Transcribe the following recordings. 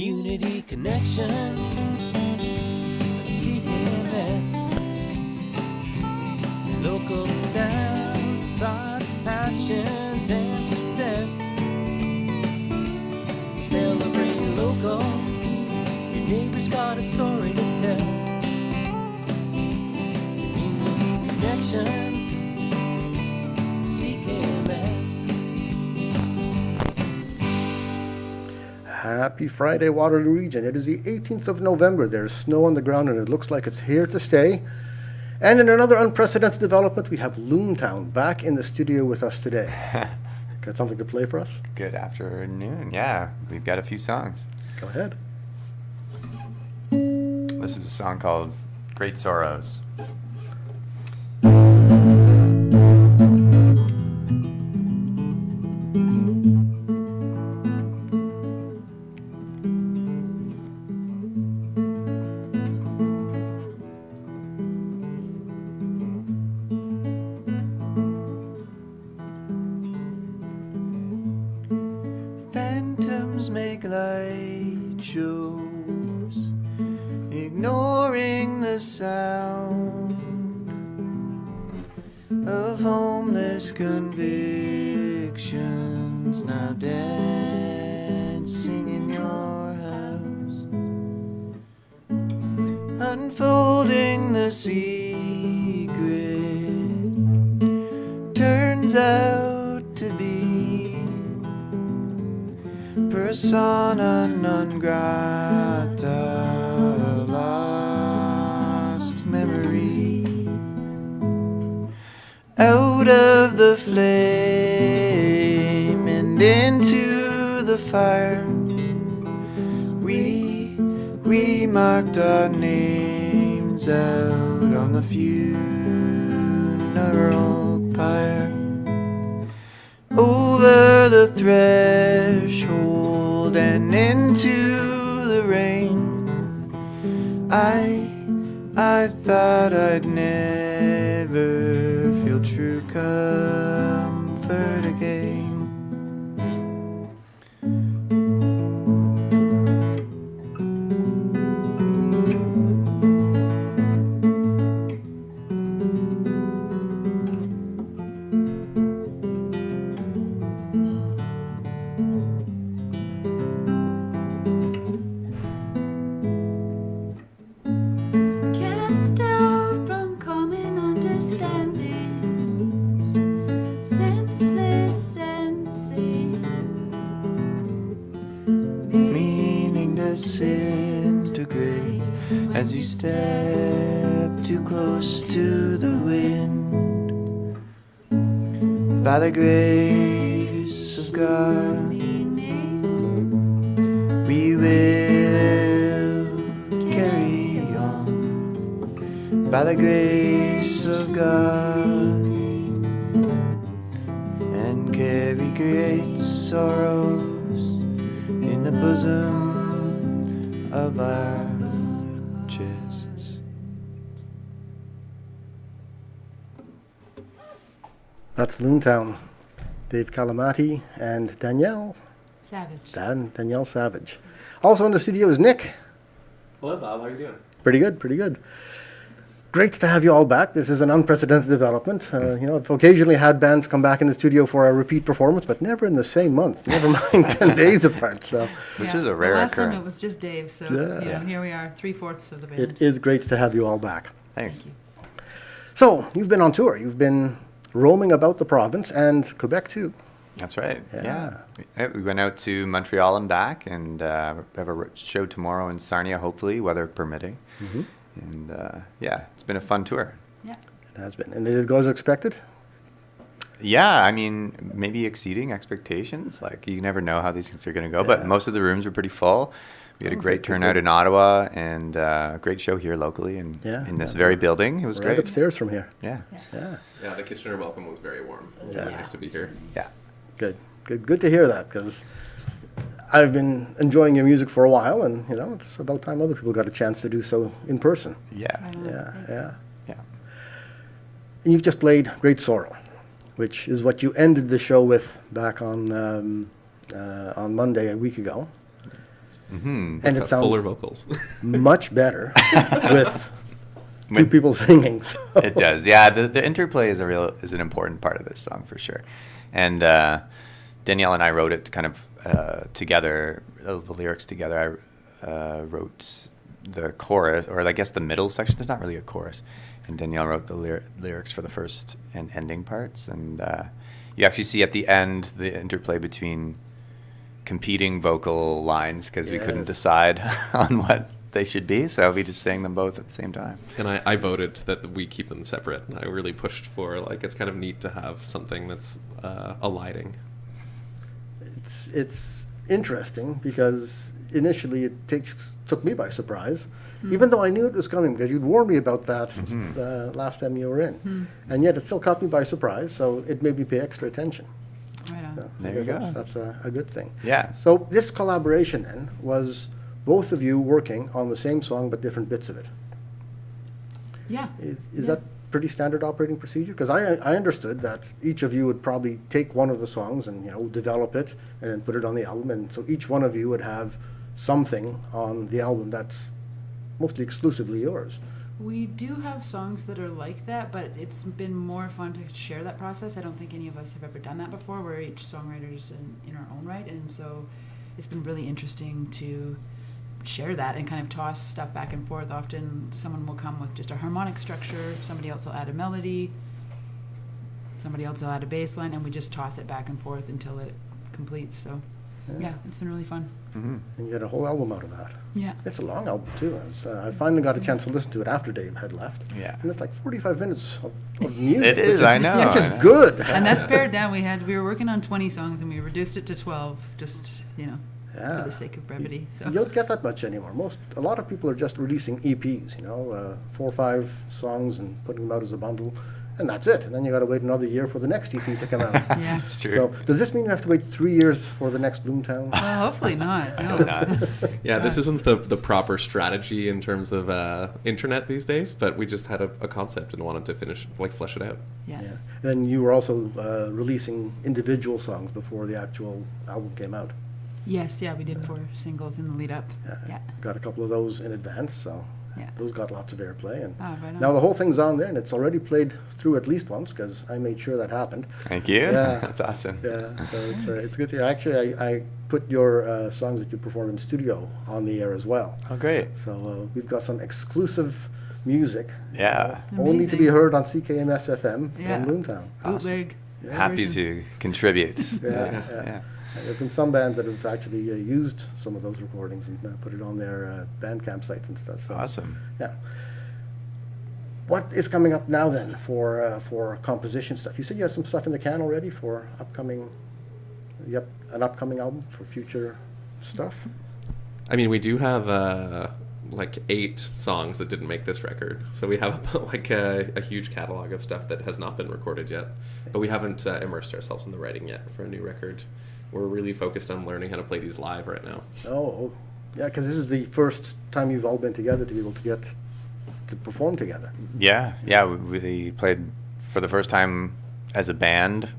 Unity Connections, CKMS, local sounds, thoughts, passions, and success. Celebrate local, your neighbor's got a story to tell. Unity Connections, CKMS. Happy Friday, Waterloo Region. It is the 18th of November. There's snow on the ground and it looks like it's here to stay. And in another unprecedented development, we have Loon Town back in the studio with us today. Got something to play for us? Good afternoon. Yeah, we've got a few songs. Go ahead. This is a song called Great Sorrows. Phantoms make light shows, ignoring the sound of homeless convictions now dancing in your house, unfolding the secret turns out to be persona non grata, lost memory. Out of the flame and into the fire, we marked our names out on the funeral pyre. Over the threshold and into the rain, I thought I'd never feel true comfort again. Cast out from common understandings, senseless sensing, Meaning disintegrates as you step too close to the wind. By the grace of God, we will carry on. By the grace of God, and carry great sorrows in the bosom of our chests. That's Loon Town. Dave Lacalamita and Danielle Savage. Also in the studio is Nic. Hello, Bob. How are you doing? Pretty good, pretty good. Great to have you all back. This is an unprecedented development. I've occasionally had bands come back in the studio for a repeat performance, but never in the same month. Never mind 10 days apart. So This is a rare last time occurrence. it was just Dave, so Yeah. here we are, 3/4 of the band. it is great to have you all back. Thanks. Thank you. So you've been on tour. You've been roaming about the province and Quebec too. That's right. Yeah. We went out to Montreal and back, and we have a show tomorrow in Sarnia, hopefully, weather permitting. Mm-hmm. And it's been a fun tour. Yeah. It has been. And did it go as expected? Yeah, I mean, maybe exceeding expectations. Like, you never know how these things are going to go, but Yeah. most of the rooms were pretty full. We had a great turnout in Ottawa, and a great show here locally in this very building. It was Right great. upstairs from here. Yeah. Yeah. Yeah, the Kitchener welcome was very warm. It was really nice to be here. Yeah. Good to hear that, because I've been enjoying your music for a while, and it's about time other people got a chance to do so in person. Yeah. Yeah. Yeah. And you've just played Great Sorrow, which is what you ended the show with back on Monday a week ago. and it sounds fuller vocals. much better with two people singing. So. It does, yeah. The interplay is an important part of this song for sure, and Danielle and I wrote it kind of together, the lyrics together. I wrote the chorus, or I guess the middle section. There's not really a chorus, and Danielle wrote the lyrics for the first and ending parts, and you actually see at the end the interplay between competing vocal lines because we couldn't decide on what they should be, so we just sang them both at the same time. And I voted that we keep them separate. I really pushed for, it's kind of neat to have something that's aligning. It's interesting because initially it took me by surprise, even though I knew it was coming because you'd warned me about that last time you were in. And yet it still caught me by surprise, so it made me pay extra attention. Right on. So There you go. That's a good thing. Yeah. So this collaboration then was both of you working on the same song but different bits of it. Yeah. Is that pretty standard operating procedure? Because I understood that each of you would probably take one of the songs and develop it and then put it on the album, and so each one of you would have something on the album that's mostly exclusively yours. We do have songs that are like that, but it's been more fun to share that process. I don't think any of us have ever done that before. We're each songwriters in our own right, and so it's been really interesting to share that and kind of toss stuff back and forth. Often someone will come with just a harmonic structure, somebody else will add a melody, somebody else will add a bass line, and we just toss it back and forth until it completes. So yeah, it's been really fun. And you had a whole album out of that. Yeah. It's a long album too. I finally got a chance to listen to it after Dave had left. Yeah. And it's like 45 minutes of music. It is, I know. Which I is know. good. And that's pared down. We were working on 20 songs and we reduced it to 12, just Yeah. for the sake of brevity. So You don't get that much anymore. A lot of people are just releasing EPs, 4 or 5 songs and putting them out as a bundle, and that's it. And then you got to wait another year for the next EP to come out. yeah. It's true. So does this mean you have to wait 3 years for the next Loon Town? Well, hopefully not. No. hope not. Yeah, this isn't the proper strategy in terms of internet these days, but we just had a concept and wanted to flesh it out. Yeah. Yeah. Then you were also releasing individual songs before the actual album came out. Yes, yeah, we did 4 singles in the lead up. Yeah. Got a couple of those in advance, so Yeah. those got lots of airplay. And Oh, right on. now the whole thing's on there, and it's already played through at least once because I made sure that happened. Thank you. Yeah. That's awesome. Yeah, so it's good to hear. Actually, I put your songs that you perform in studio on the air as well. Oh, great. So we've got some exclusive music. Yeah. Only to be Amazing. heard on CKMS FM Yeah. in Loon Town. Bootleg. Happy versions. to contribute. Yeah. Yeah. There have been some bands that have actually used some of those recordings and put it on their Bandcamp sites and stuff. So, Awesome. yeah. What is coming up now then for composition stuff? You said you had some stuff in the can already for an upcoming album for future stuff. I mean, we do have 8 songs that didn't make this record, so we have a huge catalog of stuff that has not been recorded yet, but we haven't immersed ourselves in the writing yet for a new record. We're really focused on learning how to play these live right now. Oh, yeah, because this is the first time you've all been together to be able to get to perform together. Yeah. We played for the first time as a band,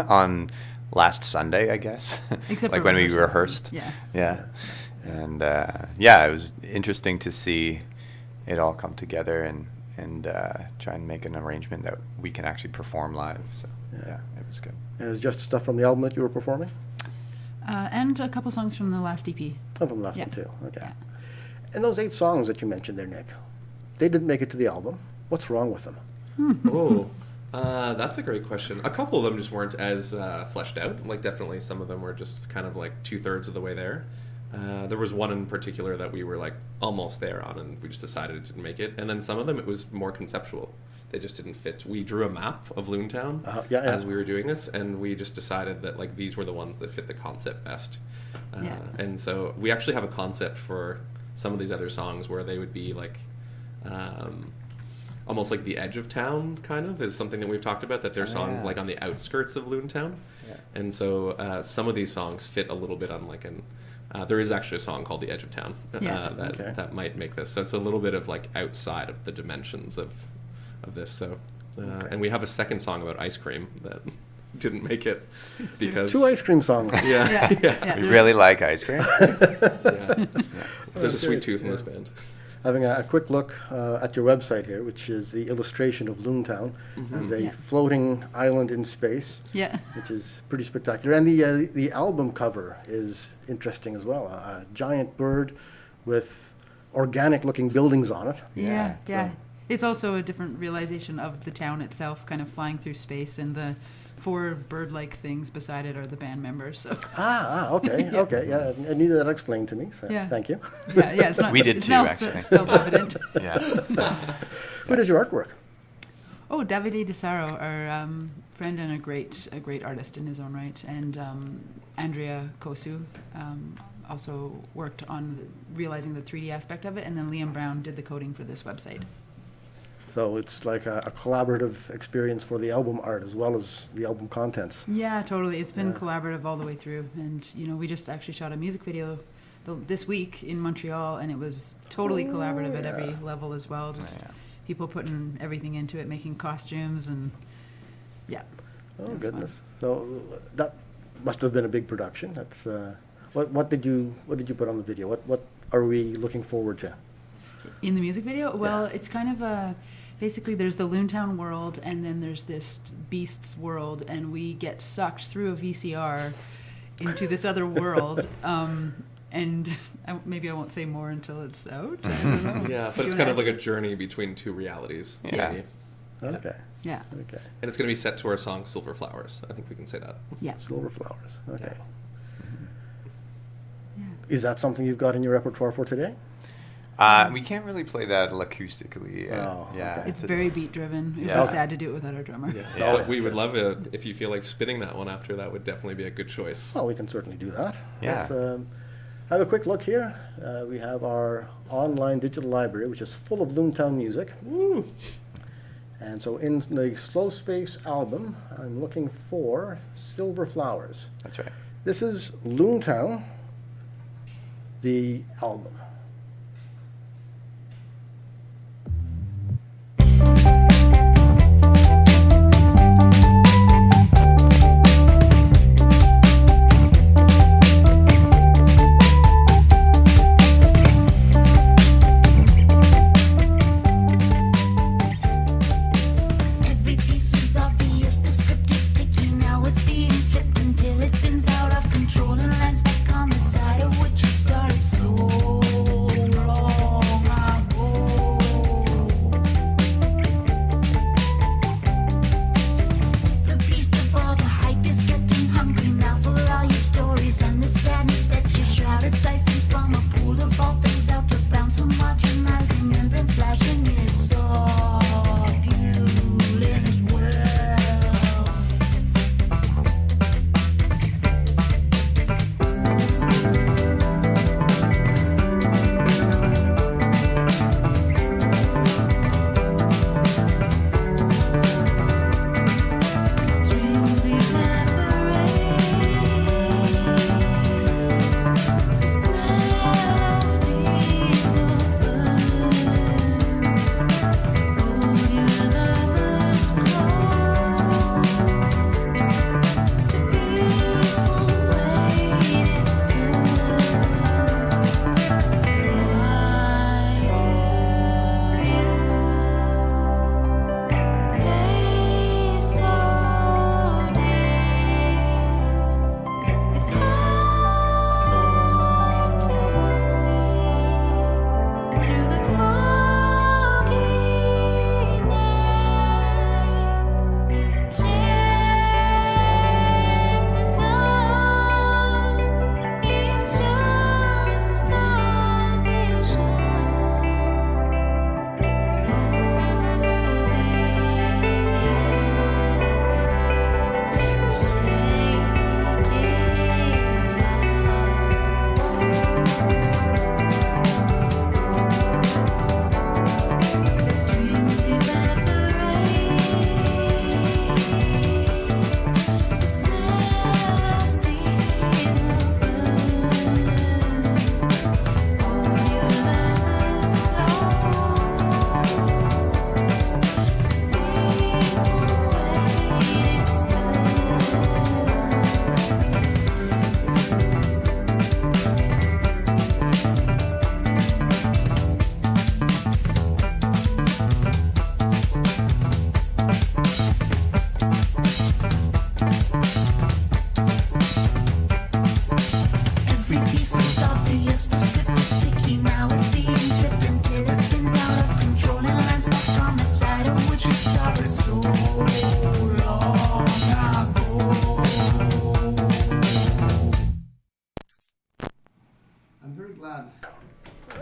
on last Sunday, I guess. Except like for when we rehearsals. rehearsed. Yeah. Yeah. And it was interesting to see it all come together and try and make an arrangement that we can actually perform live. So yeah, it was good. And it's just stuff from the album that you were performing? And a couple songs from the last EP. Oh, from the last Yeah. one too, okay. Yeah. And those 8 songs that you mentioned there, Nic, they didn't make it to the album. What's wrong with them? Oh, that's a great question. A couple of them just weren't as fleshed out. Definitely some of them were just kind of 2/3 of the way there. There was one in particular that we were almost there on, and we just decided it didn't make it. And then some of them, it was more conceptual. They just didn't fit. We drew a map of Loon Town as we were doing this, and we just decided that these were the ones that fit the concept best. And so we actually have a concept for some of these other songs where they would be almost like the edge of town, kind of, is something that we've talked about, that they're songs yeah. on the outskirts of Loon Town. Yeah. And so some of these songs fit a little bit on there is actually a song called The Edge of Town that might make this. So it's a little bit of outside of the dimensions of this. So and we have a second song about ice cream that didn't make it because 2 ice cream songs. Yeah, Yeah, yeah. yeah, We there's- really like ice cream. Yeah. There's a sweet tooth in this band. Having a quick look at your website here, which is the illustration of Loon Town as a Yeah. floating island in space, Yeah. which is pretty spectacular. And the album cover is interesting as well. A giant bird with organic-looking buildings on it. Yeah, yeah. so- It's also a different realization of the town itself, kind of flying through space, and the 4 bird-like things beside it are the band members. So Okay, Yeah. okay, yeah, I needed that explained to me, so Yeah. thank you. yeah, it's not. We did it's too, now actually. self-evident. Yeah. Who does your artwork? Oh, Davide DeSaro, our friend and a great artist in his own right, and Andrea Kosu also worked on realizing the 3D aspect of it, and then Liam Brown did the coding for this website. So it's like a collaborative experience for the album art as well as the album contents. Yeah, totally. It's been Yeah. collaborative all the way through, and we just actually shot a music video this week in Montreal, and it was totally collaborative at every level as well. Just Yeah. people putting everything into it, making costumes, and yeah. Oh, It was goodness. So that must have been a big production. That's what did you put on the video? What are we looking forward to? In the music video, well, it's kind of basically there's the Loon Town world, and then there's this beasts world, and we get sucked through a VCR into this other world. And maybe I won't say more until it's out. I don't know. Yeah, but it's kind of like a journey between 2 realities. Yeah. maybe. Okay. Yeah, Okay. And it's going to be set to our song Silver Flowers. I think we can say that. yeah, Silver Flowers. Okay. yeah. Is that something you've got in your repertoire for today? We can't really play that acoustically. Oh, yeah. okay. It's very beat driven. It would Yeah. be sad to do it without our drummer. Yeah. But we would love it if you feel like spinning that one after. That would definitely be a good choice. Well, we can certainly do that. Yeah. Let's have a quick look here. We have our online digital library, which is full of Loon Town music. Woo. And so in the Slow Space album, I'm looking for Silver Flowers. That's right. This is Loon Town, the album. Every piece is obvious, the script is sticky. Now it's being flipped until it spins out of control and lands back on the side of which you started slow.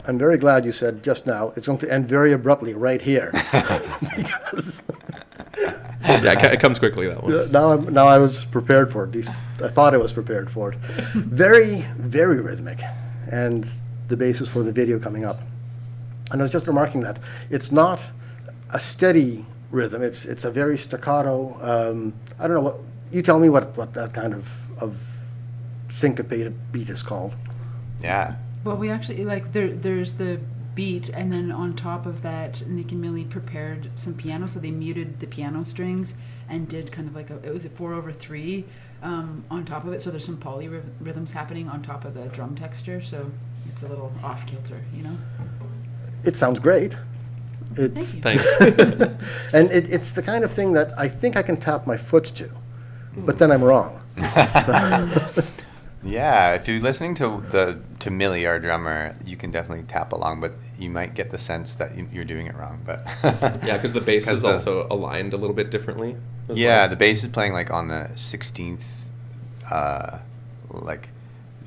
I'm very glad you said just now it's going to end very abruptly right here. Because Yeah, it comes quickly, that one. now I was prepared for it. At least I thought I was prepared for it. Very, very rhythmic. And the basis for the video coming up. And I was just remarking that it's not a steady rhythm. It's a very staccato. I don't know what you tell me what that kind of syncopated beat is called. Yeah. Well, we actually, like, there's the beat, and then on top of that, Nic and Millie prepared some piano, so they muted the piano strings and did kind of like it was a 4/3 on top of it, so there's some polyrhythms happening on top of the drum texture, so it's a little off kilter, you know? It sounds great. Thank you. Thanks. And it's the kind of thing that I think I can tap my foot to, but then I'm wrong. Yeah, if you're listening to Millie, our drummer, you can definitely tap along, but you might get the sense that you're doing it wrong. But Yeah, because the bass is also aligned a little bit differently. Yeah, the bass is playing like on the 16th. Like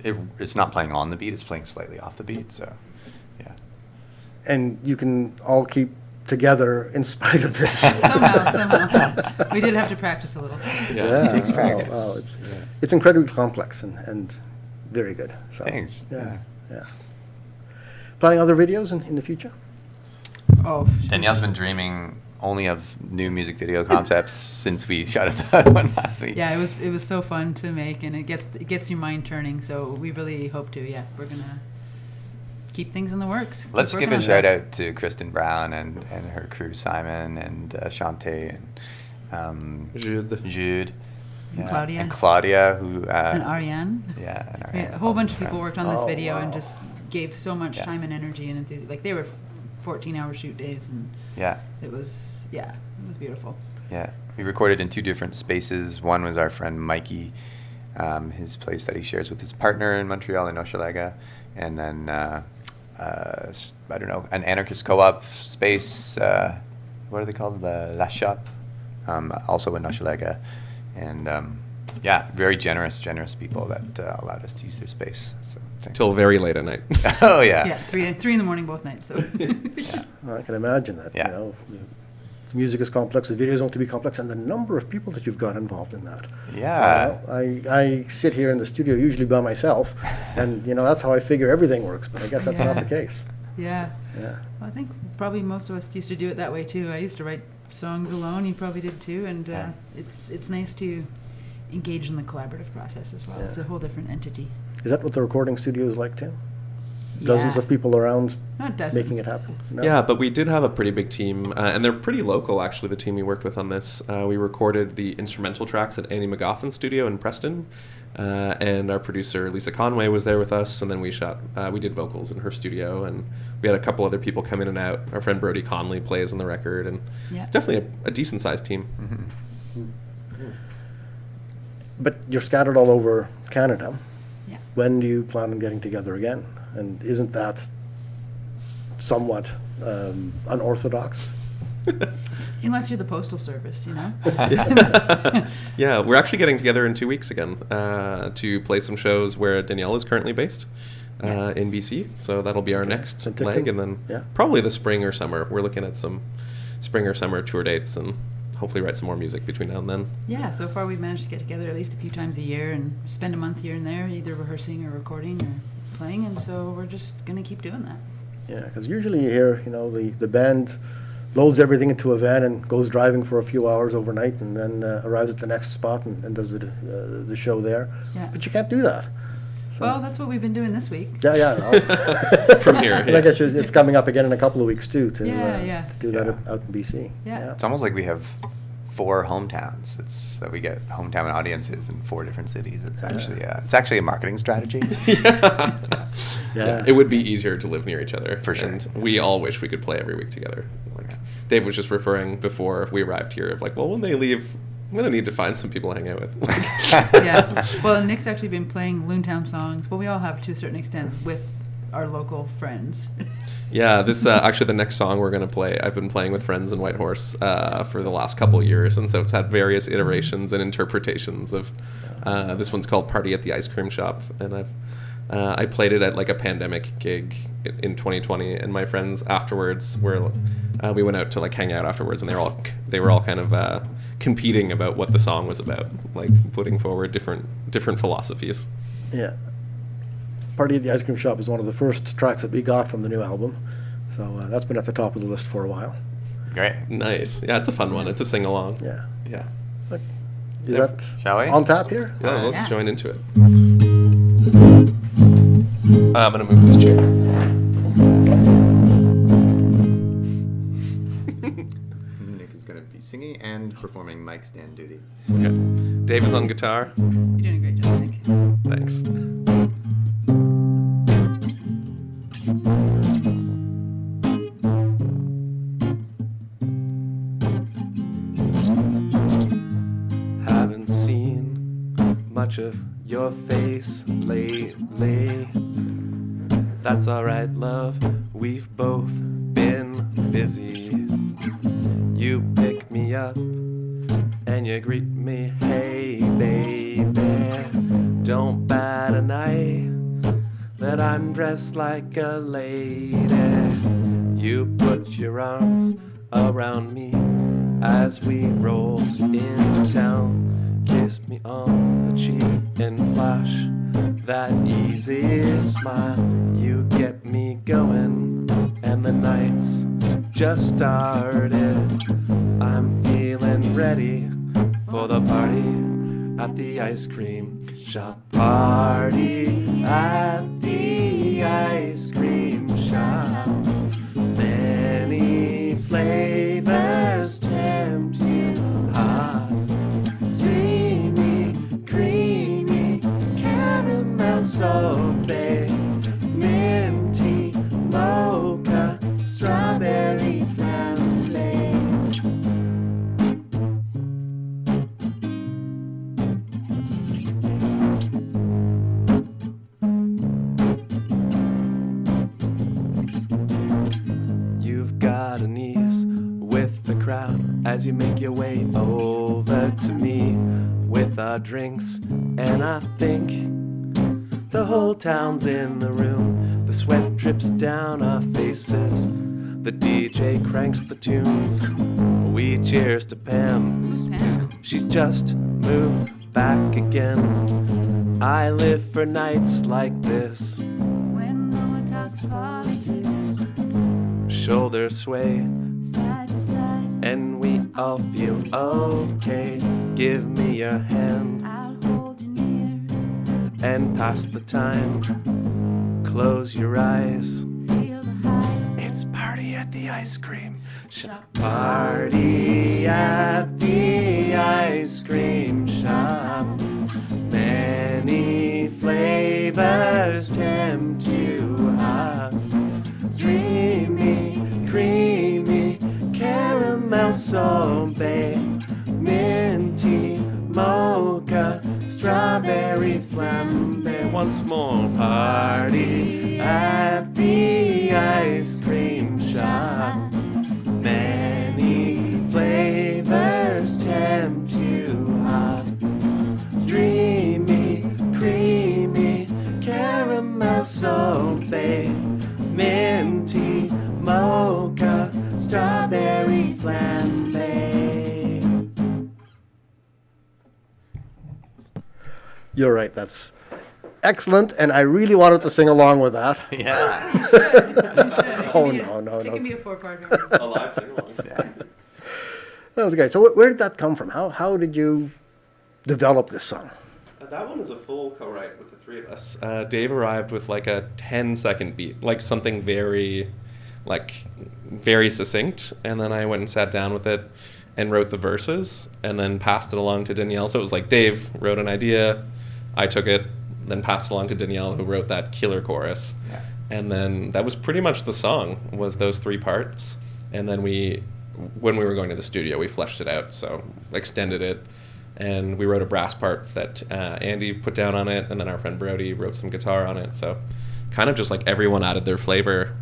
it's not playing on the beat; it's playing slightly off the beat. So, yeah. And you can all keep together in spite of this. Somehow. We did have to practice a little. Yeah. It takes practice. It's incredibly complex and very good. So, Thanks. Yeah. Planning other videos in the future? Oh, Danielle's been dreaming only of new music video concepts since we shot that one last week. yeah, it was so fun to make, and it gets your mind turning. So we really hope to. Yeah, we're gonna keep things in the works. Let's Keep give working a on shout stuff. out to Kristen Brown and her crew, Simon and Shantae and Jude. And Claudia. And Claudia, who... And Ariane. Yeah, and Ariane. Yeah, a whole bunch of people worked on this Oh, video and wow. just gave so much time and energy and enthusiasm. Like, they were 14-hour shoot days, and Yeah, it was beautiful. yeah. We recorded in 2 different spaces. One was our friend Mikey, his place that he shares with his partner in Montreal, in Hochelaga. And then, I don't know, an anarchist co-op space. What are they called? The La Shop, also in Hochelaga. And yeah, very generous people that allowed us to use their space. So thanks. Till very late at night. Oh yeah. Yeah, 3 in the morning both nights. So Well, I can imagine that. Yeah. You know, the music is complex, the videos want to be complex, and the number of people that you've got involved in that. Yeah. I sit here in the studio usually by myself, and that's how I figure everything works. But I guess that's not the case. yeah. Yeah. Well, I think probably most of us used to do it that way too. I used to write songs alone. You probably did too, and Yeah. it's nice to engage in the collaborative process as well. Yeah. It's a whole different entity. Is that what the recording studio is like too? Dozens Yeah. of people around Not dozens. making it happen? No? Yeah, but we did have a pretty big team, and they're pretty local, actually, the team we worked with on this. We recorded the instrumental tracks at Annie McGoffin's studio in Preston, and our producer, Lisa Conway, was there with us, and then we did vocals in her studio, and we had a couple other people come in and out. Our friend Brody Conley plays on the record, and Yeah. it's definitely a decent-sized team. Mm-hmm. But you're scattered all over Canada. Yeah. When do you plan on getting together again? And isn't that somewhat unorthodox? Unless you're the Postal Service, you know? Yeah, we're actually getting together in 2 weeks again to play some shows where Danielle is currently based in BC. So that'll be our next Fantastic. leg, and then Yeah. probably the spring or summer. We're looking at some spring or summer tour dates, and hopefully write some more music between now and then. Yeah, so far we've managed to get together at least a few times a year and spend a month here and there, either rehearsing or recording or playing, and so we're just going to keep doing that. Yeah, because usually you hear, the band loads everything into a van and goes driving for a few hours overnight and then arrives at the next spot and does the show there. Yeah. But you can't do that. So- Well, that's what we've been doing this week. Yeah. From here, And yeah. I guess it's coming up again in a couple of weeks too to Yeah. to do that out in BC. Yeah. It's almost like we have 4 hometowns. It's that we get hometown audiences in 4 different cities. It's actually a marketing strategy. Yeah. It would be easier to live near each other. For sure. And we all wish we could play every week together. Like Dave was just referring before we arrived here of like, well, when they leave, I'm going to need to find some people to hang out with. Yeah. Well, Nick's actually been playing Loon Town songs. Well, we all have to a certain extent with our local friends. Yeah, this actually the next song we're going to play, I've been playing with friends in Whitehorse for the last couple of years, and so it's had various iterations and interpretations of this one's called Party at the Ice Cream Shop, and I've I played it at like a pandemic gig in 2020, and my friends afterwards we went out to like hang out afterwards, and they were all kind of competing about what the song was about, like putting forward different philosophies. Yeah. Party at the Ice Cream Shop is one of the first tracks that we got from the new album. So that's been at the top of the list for a while. Great. Nice. Yeah, it's a fun one. It's a sing along. Yeah. Yeah. Is that Shall we? on tap here? Yeah, let's Yeah. join into it. I'm gonna move this chair. Nick is going to be singing and performing mic stand duty. Okay. Dave is on guitar. You're doing a great job, Nick. Thanks. Haven't seen much of your face lately. That's alright, love. We've both been busy. You pick me up and you greet me, hey baby. Don't bat an eye that I'm dressed like a lady. You put your arms around me as we roll into town. Kiss me on the cheek and flash that easy smile. You get me going and the night's just started. I'm feeling ready for the party at the ice cream shop. Party at the ice cream shop. Many flavors tempt you hot. Dreamy, creamy, caramel sorbet, minty, mocha, strawberry flambe. You've got an ease with the crowd as you make your way over to me with our drinks, and I think the whole town's in the room. The sweat drips down our faces. The DJ cranks the tunes. We cheers to Pam. Who's Pam? She's just moved back again. I live for nights like this. When no one talks politics, Shoulders sway side to side, and we all feel okay. Give me your hand I'll hold you near. and pass the time. Close your eyes. Feel the high. It's party at the ice cream shop. Party at the ice cream shop. Many flavors tempt you hot. Dreamy, creamy, caramel sorbet, minty, mocha, strawberry flambe. Once more, party at the ice cream shop. Many flavors tempt you hot. Dreamy, creamy, caramel sorbet, minty, mocha, strawberry flambe. You're right, that's excellent, and I really wanted to sing along with that. Yeah. You should. You should. Oh, no. It can be a four-parter. A live sing along. That was great. So where did that come from? How did you develop this song? That one is a full co-write with the three of us. Dave arrived with like a 10-second beat, like something very succinct, and then I went and sat down with it and wrote the verses, and then passed it along to Danielle. So it was like Dave wrote an idea, I took it, then passed it along to Danielle, who wrote that killer chorus. Yeah. And then that was pretty much the song, was those three parts. And then when we were going to the studio, we fleshed it out, so extended it. And we wrote a brass part that Andy put down on it, and then our friend Brody wrote some guitar on it. So kind of just like everyone added their flavor.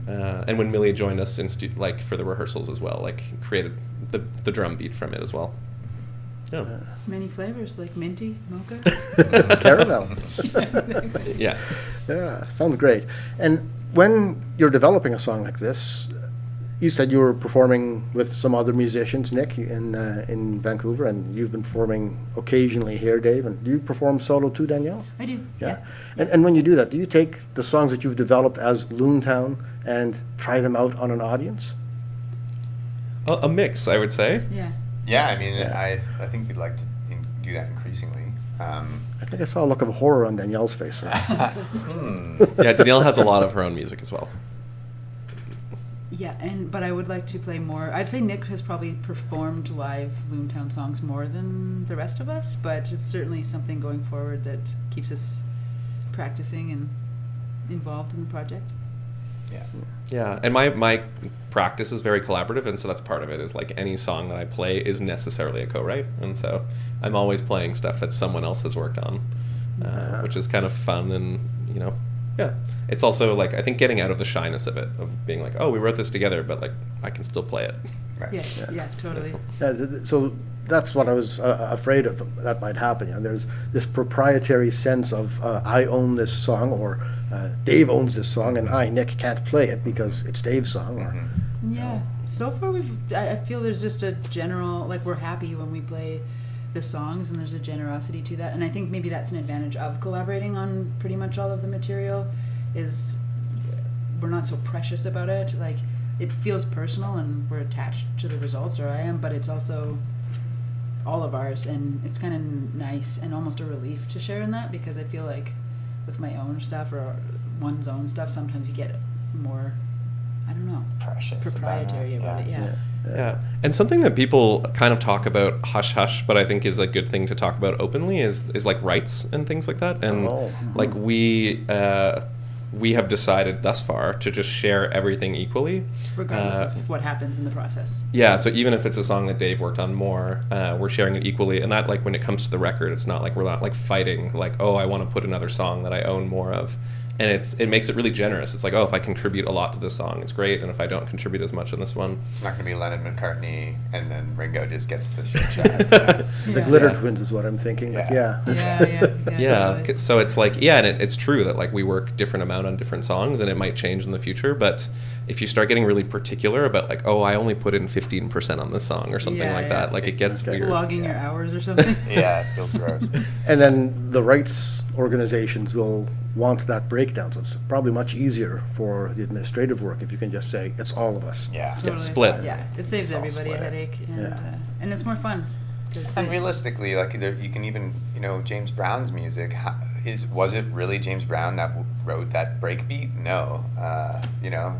And when Millie joined us for the rehearsals as well, like created the drum beat from it as well. Yeah. Many flavors like minty, mocha. Caramel. Exactly. Yeah. Yeah, sounds great. And when you're developing a song like this, you said you were performing with some other musicians, Nic, in Vancouver, and you've been performing occasionally here, Dave. And do you perform solo too, Danielle? I do. Yeah. And when you do that, do you take the songs that you've developed as Loon Town and try them out on an audience? A mix, I would say. Yeah. Yeah, I mean, I think we'd like to do that increasingly. I think I saw a look of horror on Danielle's face. Yeah, Danielle has a lot of her own music as well. Yeah, but I would like to play more. I'd say Nic has probably performed live Loon Town songs more than the rest of us, but it's certainly something going forward that keeps us practicing and involved in the project. Yeah. Yeah, and my practice is very collaborative, and so that's part of it, is like any song that I play is necessarily a co-write, and so I'm always playing stuff that someone else has worked on, which is kind of fun, and yeah. It's also like, I think, getting out of the shyness of it, of being like, oh, we wrote this together, but like I can still play it. Right. Yes, yeah, totally. So that's what I was afraid of, that might happen. There's this proprietary sense of I own this song, or Dave owns this song, and I, Nic, can't play it because it's Dave's song. Or, Yeah. So far, I feel there's just a general, like, we're happy when we play the songs, and there's a generosity to that. And I think maybe that's an advantage of collaborating on pretty much all of the material, is we're not so precious about it. Like, it feels personal, and we're attached to the results, or I am, but it's also all of ours, and it's kind of nice and almost a relief to share in that, because I feel like with my own stuff or one's own stuff, sometimes you get more, I don't know, Precious proprietary about it. Yeah, and something that people kind of talk about hush hush, but I think is a good thing to talk about openly is like rights and things like that. And like we have decided thus far to just share everything equally, Regardless of what happens in the process. Yeah, so even if it's a song that Dave worked on more, we're sharing it equally. And that, like, when it comes to the record, it's not like we're not like fighting, like, oh, I want to put another song that I own more of. And it makes it really generous. It's like, oh, if I contribute a lot to this song, it's great. And if I don't contribute as much on this one, It's not going to be Lennon McCartney and then Ringo just gets the shit shot. The Glitter Twins is what I'm thinking. But Yeah. yeah. Totally. So it's like, yeah, and it's true that like we work different amount on different songs, and it might change in the future. But if you start getting really particular about like, oh, I only put in 15% on this song or something like that, like it gets weird. Logging your hours or something. Yeah, it feels gross. And then the rights organizations will want that breakdown, so it's probably much easier for the administrative work if you can just say it's all of us. Yeah. Totally. split. Yeah, it saves It's all everybody a split. headache, and Yeah. and it's more fun. 'Cause And realistically, like you can even, James Brown's music, was it really James Brown that wrote that breakbeat? No.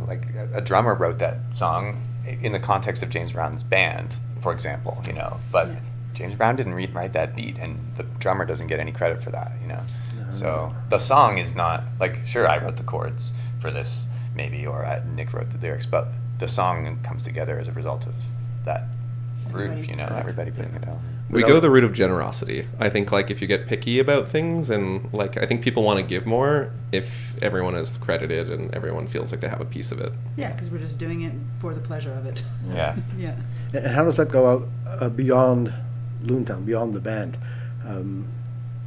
Like a drummer wrote that song in the context of James Brown's band, for example, but Yeah. James Brown didn't write that beat, and the drummer doesn't get any credit for that, So the song is not, like, sure, I wrote the chords for this, maybe, or Nic wrote the lyrics, but the song comes together as a result of that group, everybody putting it out. We go the route of generosity. I think, like, if you get picky about things, and like, I think people want to give more if everyone is credited and everyone feels like they have a piece of it. Yeah, because we're just doing it for the pleasure of it. Yeah. Yeah. And how does that go out beyond Loon Town, beyond the band?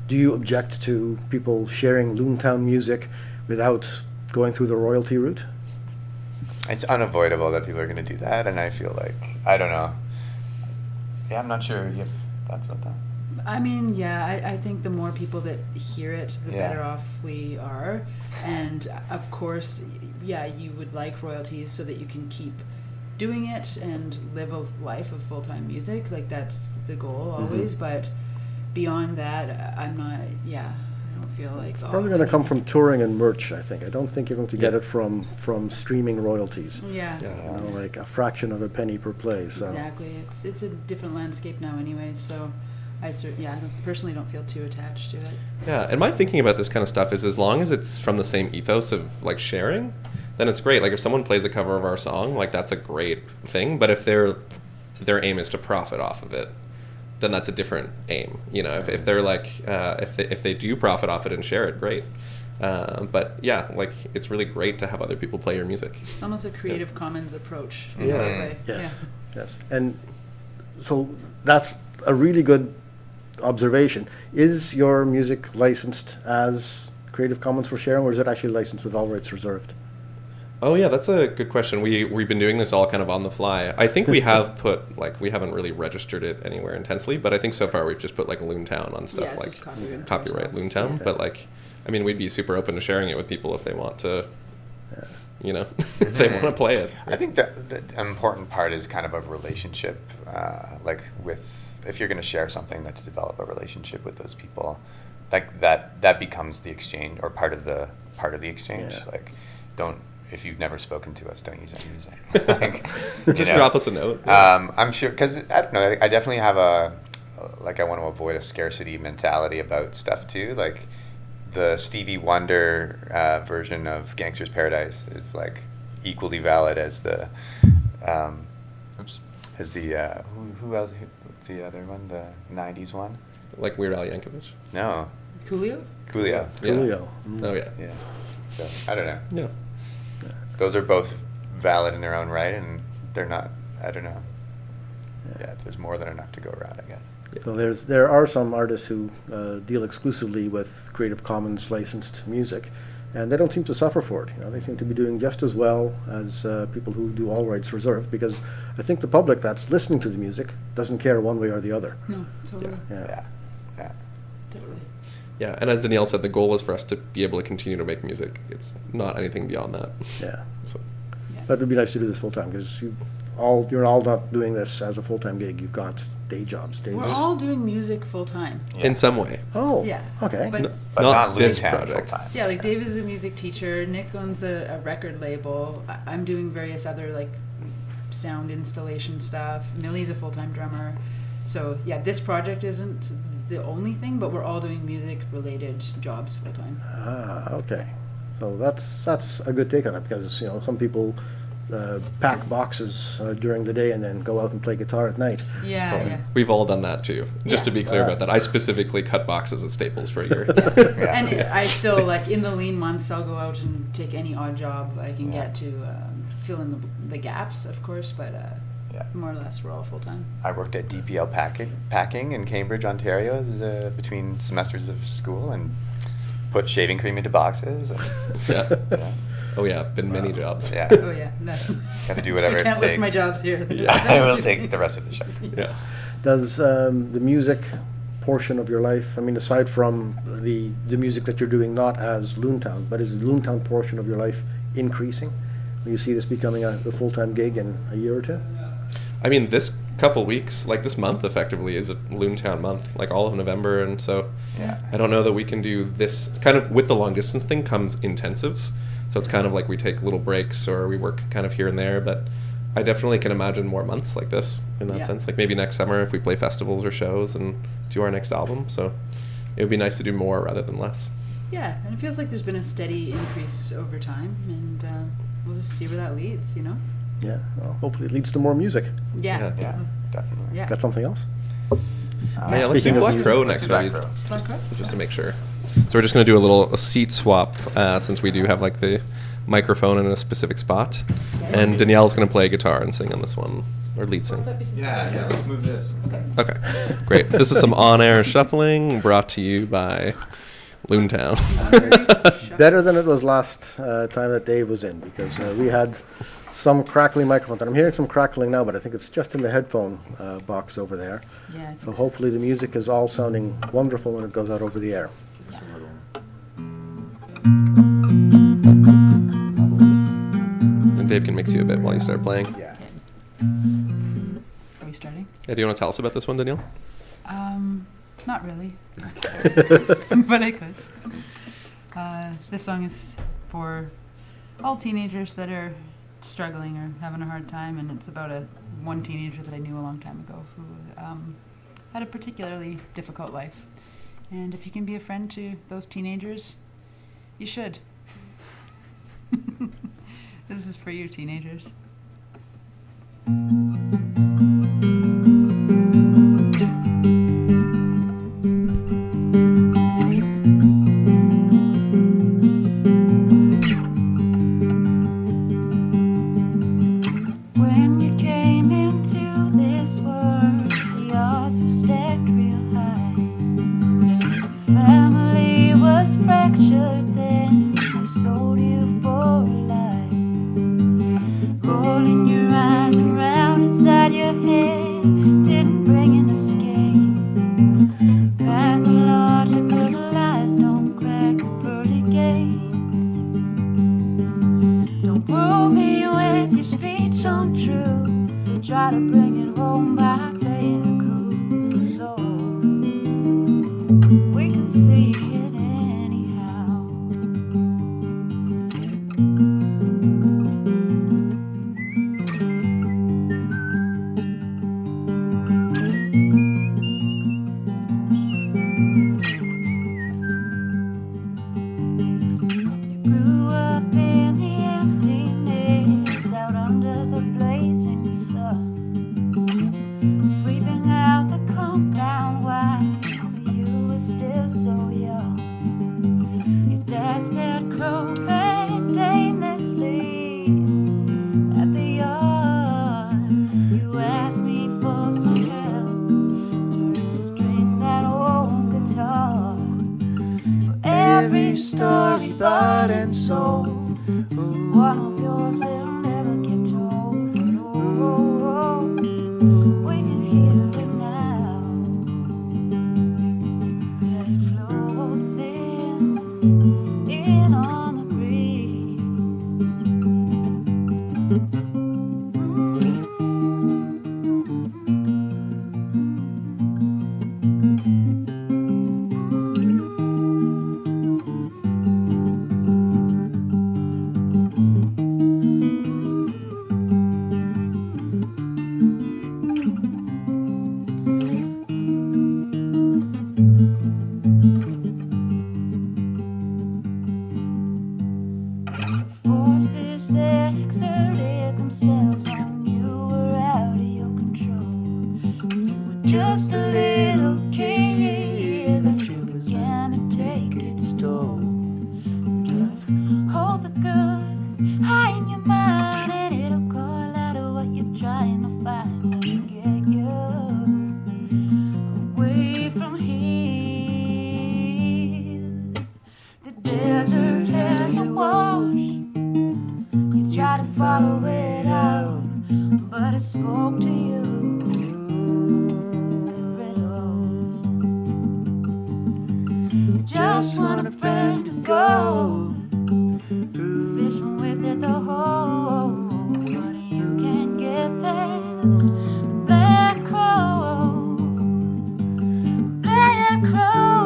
Do you object to people sharing Loon Town music without going through the royalty route? It's unavoidable that people are going to do that, and I feel like, I don't know. Yeah, I'm not sure if you have thoughts about that. I mean, yeah, I think the more people that hear it, the Yeah. better off we are. And of course, yeah, you would like royalties so that you can keep doing it and live a life of full-time music. Like, that's the goal always. But beyond that, I'm not, I don't feel like, Probably going to come from touring and merch, I think. I don't think you're going to get it from streaming royalties. Yeah. Like a fraction of a penny per play. So. Exactly. It's a different landscape now anyway, so I personally don't feel too attached to it. Yeah, and my thinking about this kind of stuff is, as long as it's from the same ethos of like sharing, then it's great. Like, if someone plays a cover of our song, like, that's a great thing. But if their aim is to profit off of it, then that's a different aim. If they're like, if they do profit off it and share it, great. But yeah, like, it's really great to have other people play your music. It's almost a Creative Commons approach. Yeah. in a way. Yes. Yes. And so that's a really good observation. Is your music licensed as Creative Commons for sharing, or is it actually licensed with all rights reserved? Oh yeah, that's a good question. We've been doing this all kind of on the fly. I think we have put we haven't really registered it anywhere intensely, but I think so far we've just put like Loon Town on stuff Yeah, it's just copyright copyright Loon Town. Yeah. But I mean, we'd be super open to sharing it with people if they want to, if they want to play it. I think that the important part is kind of a relationship, if you're going to share something, that to develop a relationship with those people, that becomes the exchange or part of the exchange. Yeah. If you've never spoken to us, don't use our music. Just drop us a note. I'm sure, because I don't know, I definitely have I want to avoid a scarcity mentality about stuff too. Like the Stevie Wonder version of Gangster's Paradise is equally valid as the who else, the other one, the 90s one? Like Weird Al Yankovic? No. Coolio? Coolio. Yeah. Coolio. Oh yeah. Yeah. So, I don't know. Yeah. Those are both valid in their own right, and they're not, I don't know. Yeah, there's more than enough to go around, I guess. So there are some artists who deal exclusively with Creative Commons licensed music, and they don't seem to suffer for it. They seem to be doing just as well as people who do all rights reserved, because I think the public that's listening to the music doesn't care one way or the other. No, totally. Yeah. Totally. Yeah, and as Danielle said, the goal is for us to be able to continue to make music. It's not anything beyond that. Yeah. So. But it would be nice to do this full time, because you're all not doing this as a full time gig. You've got day jobs. We're all doing music full time. In some way. Oh. Yeah. Okay. But But Not not this Loon Town project. full-time. yeah, like Dave is a music teacher. Nick owns a record label. I'm doing various other sound installation stuff. Millie's a full-time drummer. So yeah, this project isn't the only thing, but we're all doing music-related jobs full-time. Okay. So that's a good take on it, because some people pack boxes during the day and then go out and play guitar at night. Yeah. We've all done that too. Just to be clear Yeah. about that. I specifically cut boxes at Staples for a year. And I still, in the lean months, I'll go out and take any odd job I can get to fill in the gaps, of course, but more or less we're all full-time. I worked at DPL Packing in Cambridge, Ontario, between semesters of school, and put shaving cream into boxes. And, Yeah. yeah. Oh yeah, been many jobs. Yeah. Oh yeah, no. Got to do whatever I it can't takes. list my jobs here. I will take the rest of the show. Yeah. Does the music portion of your life, aside from the music that you're doing not as Loon Town, but is the Loon Town portion of your life increasing? Do you see this becoming a full-time gig in a year or two? This couple weeks, this month effectively is a Loon Town month, all of November, and so Yeah. I don't know that we can do this kind of with the long distance thing comes intensives. So it's kind of we take little breaks or we work kind of here and there, but I definitely can imagine more months like this in that Yeah. sense. Maybe next summer if we play festivals or shows and do our next album. So it would be nice to do more rather than less. Yeah, and it feels like there's been a steady increase over time, and we'll just see where that leads, Yeah. Well, hopefully it leads to more music. Yeah. Yeah, definitely. Yeah. Got something else? Yeah, let's do Speaking of Black music- Crow Let's next do Black maybe, Crow. Black Crow? just to make sure. So we're just going to do a seat swap since we do have the microphone in a specific spot. And Danielle's going to play guitar and sing on this one, or lead sing. Yeah, let's move this. Okay, great. This is some on-air shuffling brought to you by Loon Town. Better than it was last time that Dave was in, because we had some crackling microphones. And I'm hearing some crackling now, but I think it's just in the headphone box over there. Yeah. I think So hopefully the music is all sounding wonderful when it goes out over the air. And Dave can mix you a bit while you start playing. Yeah. Are we starting? Yeah, do you want to tell us about this one, Danielle? Not really. But I could. This song is for all teenagers that are struggling or having a hard time, and it's about one teenager that I knew a long time ago who had a particularly difficult life. And if you can be a friend to those teenagers, you should. This is for you, teenagers. When you came into this world, the odds were stacked. your speech untrue. Try to bring it home by playing it cool. So we can see it anyhow. You grew up in the emptiness, out under the blazing sun, sweeping out the compound while you were still so young. Your dad's pet crow pecked aimlessly at the yard. You asked me for some help to string that old guitar. For every story bought and sold, one of yours will never get told. But oh, we can hear it now. Yeah, it floats in on the breeze. Forces that exerted themselves on you were out of your control. You were just a little kid that you began to take its toll. Just hold the good high in your mind, and it'll call out of what you're trying to find and get you away from here. The desert has a wash. You try to follow it out, but it spoke to you in riddles. You just want a friend to go fishing with at the hole, but you can't get past the black crow. Black crow.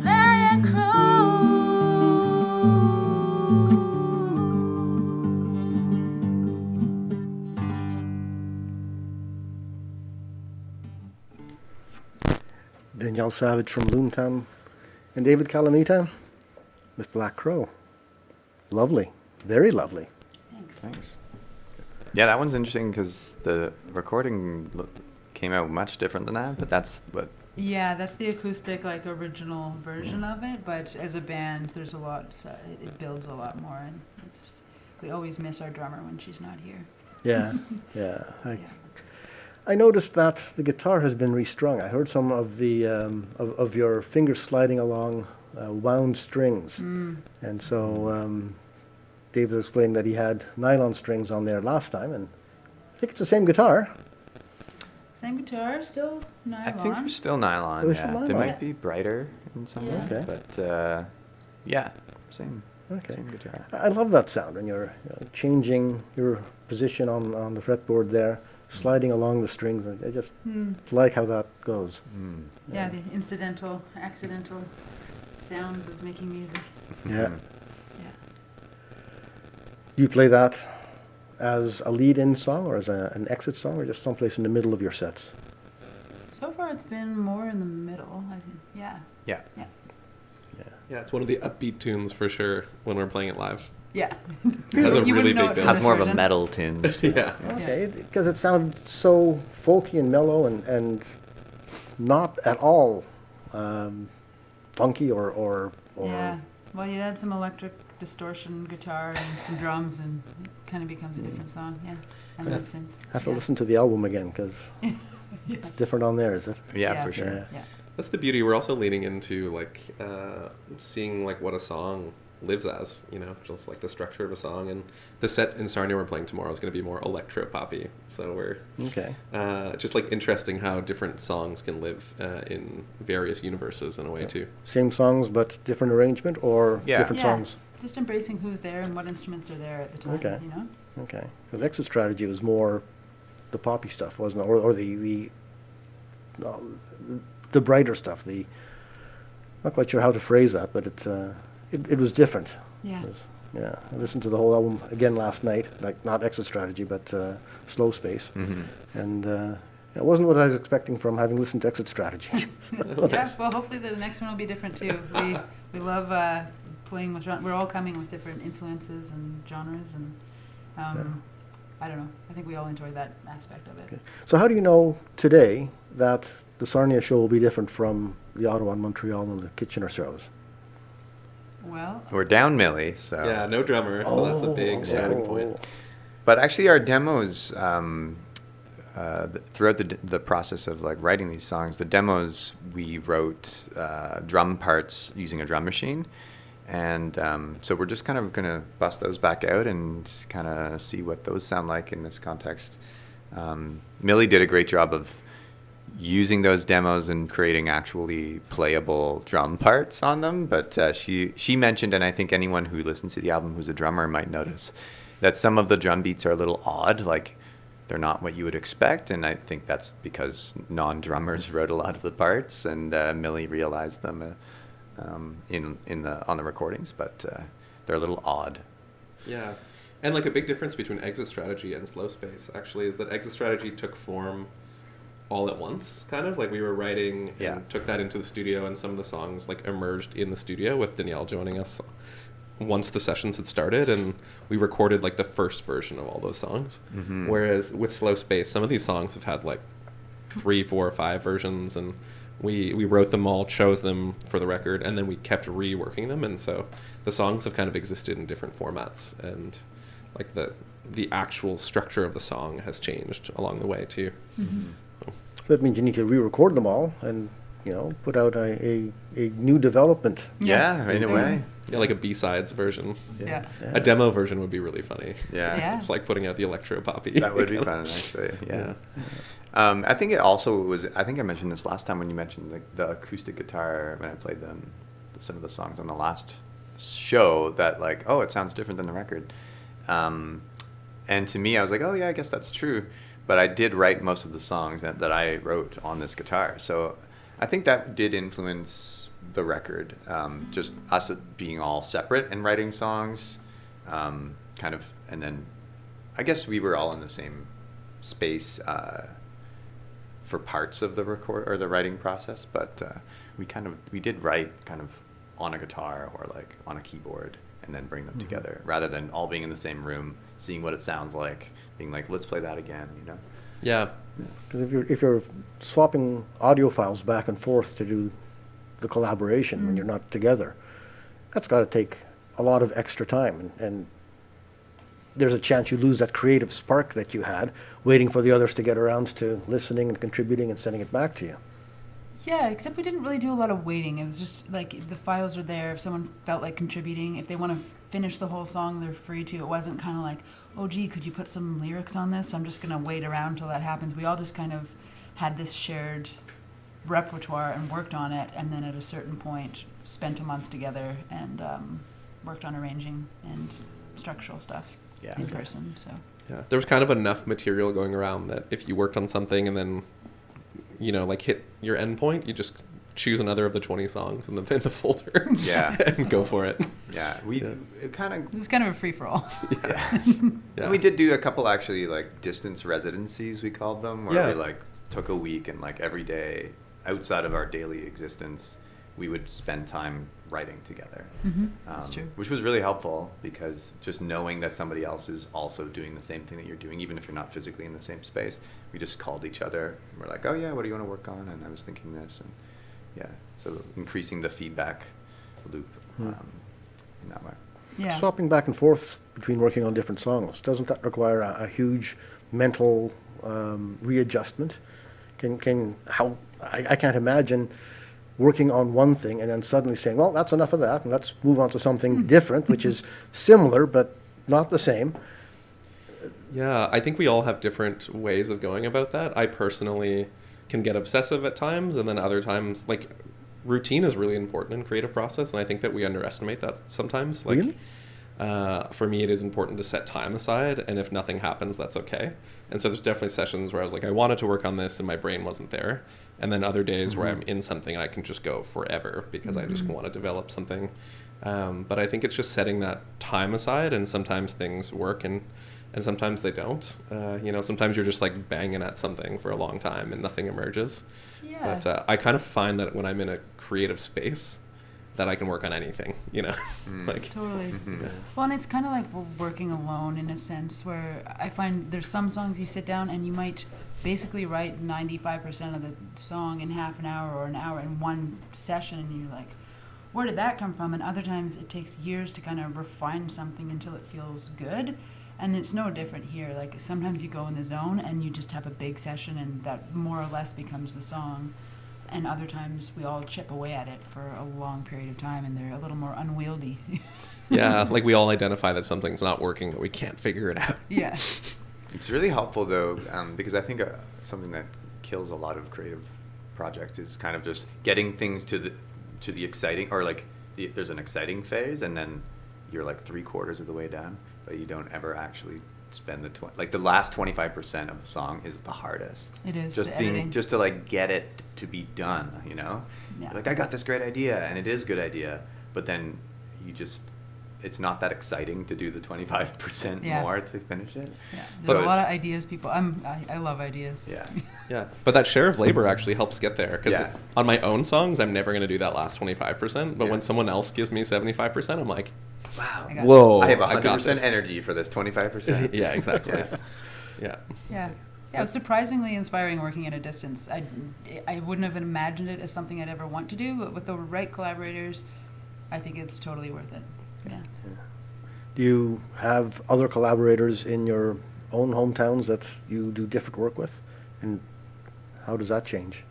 Black crow. Danielle Savage from Loon Town and Dave Lacalamita with Black Crow. Lovely. Very lovely. Thanks. Thanks. Yeah, that one's interesting because the recording came out much different than that, but that's what. Yeah, that's the acoustic, like, original version of it, but as a band, there's a lot, it builds a lot more, and we always miss our drummer when she's not here. Yeah, yeah. Yeah. I noticed that the guitar has been restrung. I heard some of the of your fingers sliding along wound strings, and so Dave was explaining that he had nylon strings on there last time, and I think it's the same guitar. Same guitar, still nylon. I think they're still nylon. Oh, they're Yeah, still they nylon. might be brighter in some Yeah. way, Okay. but yeah, same. Okay. Same guitar. I love that sound, and you're changing your position on the fretboard there, sliding along the strings. I just like how that goes. Mm. Yeah, the accidental sounds of making music. Yeah. Yeah. Do you play that as a lead-in song, or as an exit song, or just someplace in the middle of your sets? So far, it's been more in the middle, I think. Yeah. Yeah. Yeah. Yeah, it's one of the upbeat tunes for sure when we're playing it live. Yeah. It has a You really wouldn't know big it from build. Has this more of a version. metal tinge. Yeah. Okay, because it sounds so folky and mellow and not at all funky or Yeah. Well, you add some electric distortion guitar and some drums, and it kind of becomes a different song. Yeah. And then synth. I have to Yeah. listen to the album again, because it's different on there, is it? Yeah, Yeah. for sure. Yeah. Yeah. That's the beauty. We're also leaning into like seeing like what a song lives as, you know, just like the structure of a song. And the set in Sarnia we're playing tomorrow is going to be more electro poppy. So we're Okay. just like interesting how different songs can live in various universes in a way too. Same songs but different arrangement, or Yeah. different songs? Just embracing who's there and what instruments are there at the time, Okay. you know? Okay. Because Exit Strategy was more the poppy stuff, wasn't it? Or the brighter stuff. Not quite sure how to phrase that, but it was different. Yeah. It was- yeah. I listened to the whole album again last night, like not Exit Strategy, but Slow Space. And it wasn't what I was expecting from having listened to Exit Strategy. Yeah, well, hopefully the next one will be different too. We love playing with we're all coming with different influences and genres, and I don't know. I think we all enjoy that aspect of it. Okay. So how do you know today that the Sarnia show will be different from the Ottawa and Montreal and the Kitchener shows? Well, We're down Millie, so. Yeah, no drummer, so that's a big starting point. But actually, our demos, throughout the process of like writing these songs, the demos we wrote drum parts using a drum machine, and so we're just kind of gonna bust those back out and kind of see what those sound like in this context. Millie did a great job of using those demos and creating actually playable drum parts on them, but she mentioned, and I think anyone who listens to the album who's a drummer might notice, that some of the drum beats are a little odd, like they're not what you would expect, and I think that's because non-drummers wrote a lot of the parts, and Millie realized them on the recordings, but they're a little odd. Yeah. And like a big difference between Exit Strategy and Slow Space actually is that Exit Strategy took form all at once, kind of like we were writing and Yeah. took that into the studio, and some of the songs like emerged in the studio with Danielle joining us once the sessions had started, and we recorded like the first version of all those songs. Whereas with Slow Space, some of these songs have had like 3, 4, 5 versions, and we wrote them all, chose them for the record, and then we kept reworking them, and so the songs have kind of existed in different formats, and like the actual structure of the song has changed along the way too. So that means you need to re-record them all and, you know, put out a new development. Yeah, in a way. Yeah, like a B-sides version. yeah. A demo version would be really funny. Yeah. Yeah. Like putting out the electro poppy. That would be fun, actually. Yeah. I think it also was. I think I mentioned this last time when you mentioned the acoustic guitar when I played some of the songs on the last show. That like, oh, it sounds different than the record. And to me, I was like, oh yeah, I guess that's true. But I did write most of the songs that I wrote on this guitar, so I think that did influence the record. Just us being all separate and writing songs, kind of, and then I guess we were all in the same space for parts of the record or the writing process, but we did write kind of on a guitar or like on a keyboard and then bring them together rather than all being in the same room, seeing what it sounds like, being like, let's play that again, you know? Yeah. Because if you're swapping audio files back and forth to do the collaboration when you're not together, that's got to take a lot of extra time, and there's a chance you lose that creative spark that you had waiting for the others to get around to listening and contributing and sending it back to you. Yeah, except we didn't really do a lot of waiting. It was just like the files are there. If someone felt like contributing, if they want to finish the whole song, they're free to. It wasn't kind of like, oh, gee, could you put some lyrics on this? I'm just going to wait around till that happens. We all just kind of had this shared repertoire and worked on it, and then at a certain point spent a month together and worked on arranging and structural stuff in person. So Yeah. There was kind of enough material going around that if you worked on something and then, you know, like hit your end point, you just choose another of the 20 songs in the folder. Yeah. And go for it. Yeah, it kind of. it was kind of a free-for-all. Yeah. Yeah. We did do a couple actually like distance residencies, we called them, where we like took a week and like every day outside of our daily existence, we would spend time writing together. That's true. Which was really helpful because just knowing that somebody else is also doing the same thing that you're doing, even if you're not physically in the same space, we just called each other and we're like, oh yeah, what do you want to work on? And I was thinking this, and yeah, so increasing the feedback loop in that way. Yeah. Swapping back and forth between working on different songs, doesn't that require a huge mental readjustment? I can't imagine working on one thing and then suddenly saying, well, that's enough of that, and let's move on to something different, which is similar but not the same. Yeah, I think we all have different ways of going about that. I personally can get obsessive at times, and then other times, like, routine is really important in creative process, and I think that we underestimate that sometimes. Like, Really? For me, it is important to set time aside, and if nothing happens, that's okay. And so there's definitely sessions where I was like, I wanted to work on this, and my brain wasn't there. And then other days where I'm in something and I can just go forever because I just want to develop something. But I think it's just setting that time aside, and sometimes things work and sometimes they don't. Sometimes you're just like banging at something for a long time and nothing emerges. Yeah. But I kind of find that when I'm in a creative space, that I can work on anything, like. Totally. Well, and it's kind of like working alone in a sense, where I find there's some songs you sit down and you might basically write 95% of the song in half an hour or an hour in one session, and you're like, where did that come from? And other times it takes years to kind of refine something until it feels good. And it's no different here. Like, sometimes you go in the zone and you just have a big session and that more or less becomes the song. And other times we all chip away at it for a long period of time, and they're a little more unwieldy. Yeah, like we all identify that something's not working, but we can't figure it out. Yeah. It's really helpful though, because I think something that kills a lot of creative projects is kind of just getting things to the exciting, or like there's an exciting phase, and then you're like 3/4 of the way done, but you don't ever actually spend the last 25% of the song is the hardest. It is, just the editing. just to like get it to be done, Yeah. Like, I got this great idea, and it is a good idea, but then it's not that exciting to do the 25% Yeah. more to finish it. Yeah, So there's a lot of it's- ideas, people. I love ideas. Yeah. Yeah, but that share of labor actually helps get there, because Yeah. on my own songs, I'm never going to do that last 25%, but Yeah. when someone else gives me 75%, I'm like, Wow. I got whoa, I have I got 100% this. energy for this 25%. Yeah, exactly. Yeah. Yeah. Yeah. Yeah, it was surprisingly inspiring working at a distance. I wouldn't have imagined it as something I'd ever want to do, but with the right collaborators, I think it's totally worth it. Yeah. Do you have other collaborators in your own hometowns that you do different work with? And how does that change?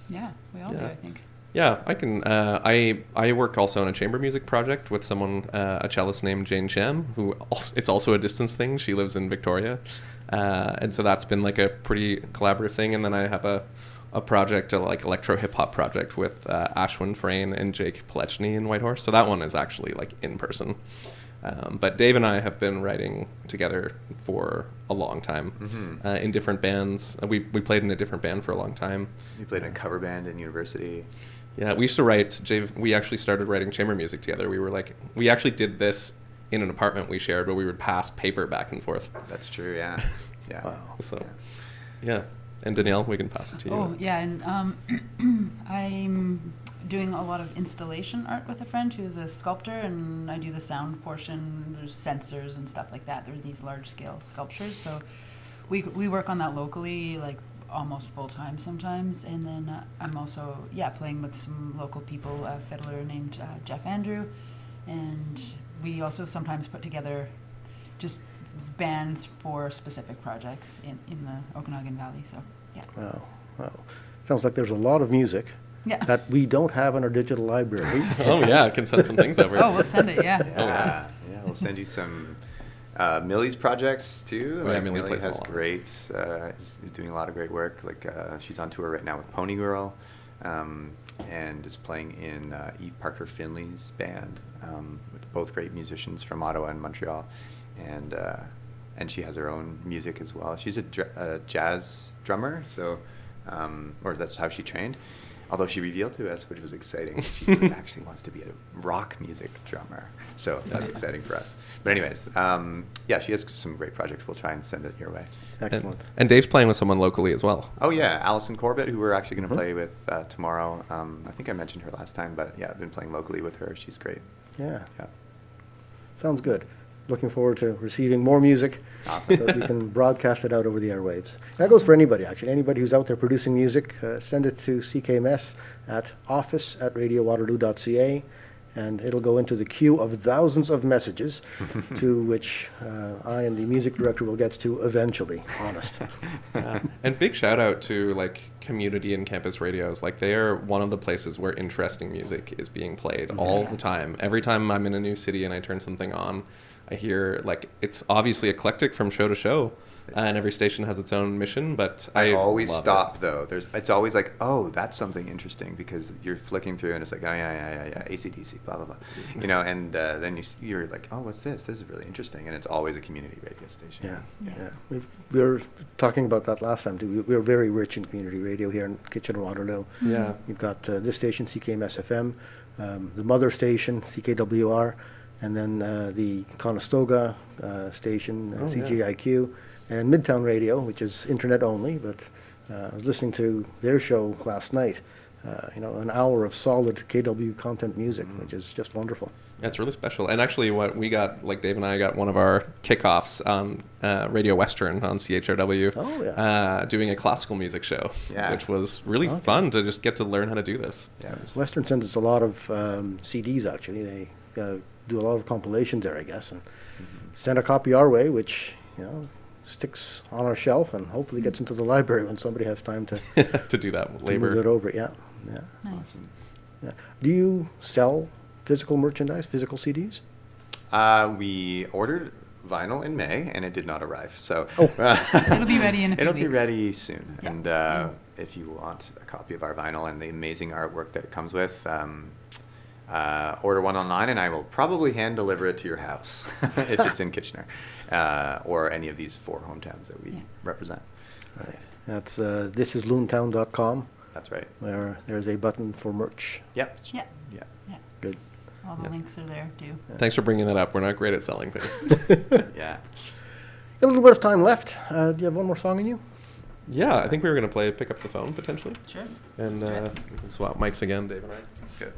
Yeah, we all do, Yeah. I think. Yeah, I can. I work also on a chamber music project with someone, a cellist named Jane Sham, who it's also a distance thing. She lives in Victoria, and so that's been like a pretty collaborative thing. And then I have a project, a like electro hip hop project with Ashwin Frayne and Jake Pelechny in Whitehorse. So that one is actually like in person. But Dave and I have been writing together for a long time in different bands. We played in a different band for a long time. You played in a cover band in university. Yeah, we used to write. We actually started writing chamber music together. We actually did this in an apartment we shared, where we would pass paper back and forth. That's true, yeah. Yeah. Wow. So, yeah. And Danielle, we can pass it to you. Oh, yeah, and I'm doing a lot of installation art with a friend who's a sculptor, and I do the sound portion. There's sensors and stuff like that. There are these large-scale sculptures, so we work on that locally, like almost full-time sometimes. And then I'm also, playing with some local people, a fiddler named Jeff Andrew, and we also sometimes put together just bands for specific projects in the Okanagan Valley, so yeah. Wow. Sounds like there's a lot of music Yeah. that we don't have in our digital library. Oh yeah, I can send some things over. Oh, we'll send it, yeah. Yeah, we'll send you some Millie's projects too. Oh, yeah, Like, Millie Millie plays a has lot. great, is doing a lot of great work. Like she's on tour right now with Pony Girl, and is playing in Eve Parker Finley's band, with both great musicians from Ottawa and Montreal, and she has her own music as well. She's a jazz drummer, so or that's how she trained. Although she revealed to us, which was exciting, she actually wants to be a rock music drummer. So that's exciting for us. But anyways, she has some great projects. We'll try and send it your way. Excellent. And Dave's playing with someone locally as well. Oh yeah, Alison Corbett, who we're actually going to play with tomorrow. I think I mentioned her last time, but yeah, I've been playing locally with her. She's great. Yeah. Yeah. Sounds good. Looking forward to receiving more music Awesome. so that we can broadcast it out over the airwaves. That goes for anybody, actually. Anybody who's out there producing music, send it to CKMS at office@radiowaterloo.ca, and it'll go into the queue of thousands of messages to which I and the music director will get to eventually, honest. Yeah. And big shout out to like community and campus radios. Like they are one of the places where interesting music is being played all the time. Every time I'm in a new city and I turn something on, I hear like it's obviously eclectic from show to show, and every station has its own mission. But I always love stop it. though. It's always like, oh, that's something interesting, because you're flicking through and it's like, oh yeah, AC/DC, blah blah blah, you know, and then you're like, oh, what's this? This is really interesting, and it's always a community radio station. Yeah. We were talking about that last time too. We're very rich in community radio here in Kitchener-Waterloo. Yeah. You've got this station, CKMS FM, the mother station, CKWR, and then the Conestoga station, CGIQ, and Midtown Radio, which is internet only. But I was listening to their show last night. An hour of solid KW content music, which is just wonderful. That's really special. And actually what we got, like Dave and I got one of our kickoffs on Radio Western on CHRW, doing a classical music show, which was really fun to just get to learn how to do this. Yeah, Western sends us a lot of CDs, actually. They do a lot of compilations there, I guess, and send a copy our way, which, sticks on our shelf and hopefully gets into the library when somebody has time to to do that labor. Move it over. Yeah. Nice. Yeah. Do you sell physical merchandise, physical CDs? We ordered vinyl in May and it did not arrive, so It'll be ready in a few it'll weeks. be ready soon. Yeah. And if you want a copy of our vinyl and the amazing artwork that it comes with, order one online and I will probably hand deliver it to your house if it's in Kitchener, or any of these 4 hometowns that we represent. Right. That's thisisloontown.com. That's right. Where there's a button for merch. Yep. Yeah. Yeah. Good. All the links are there too. Thanks for bringing that up. We're not great at selling things. Yeah. A little bit of time left. Do you have one more song in you? Yeah, I think we were going to pick up the phone potentially. Sure. And we can swap mics again, Dave and I. That's good.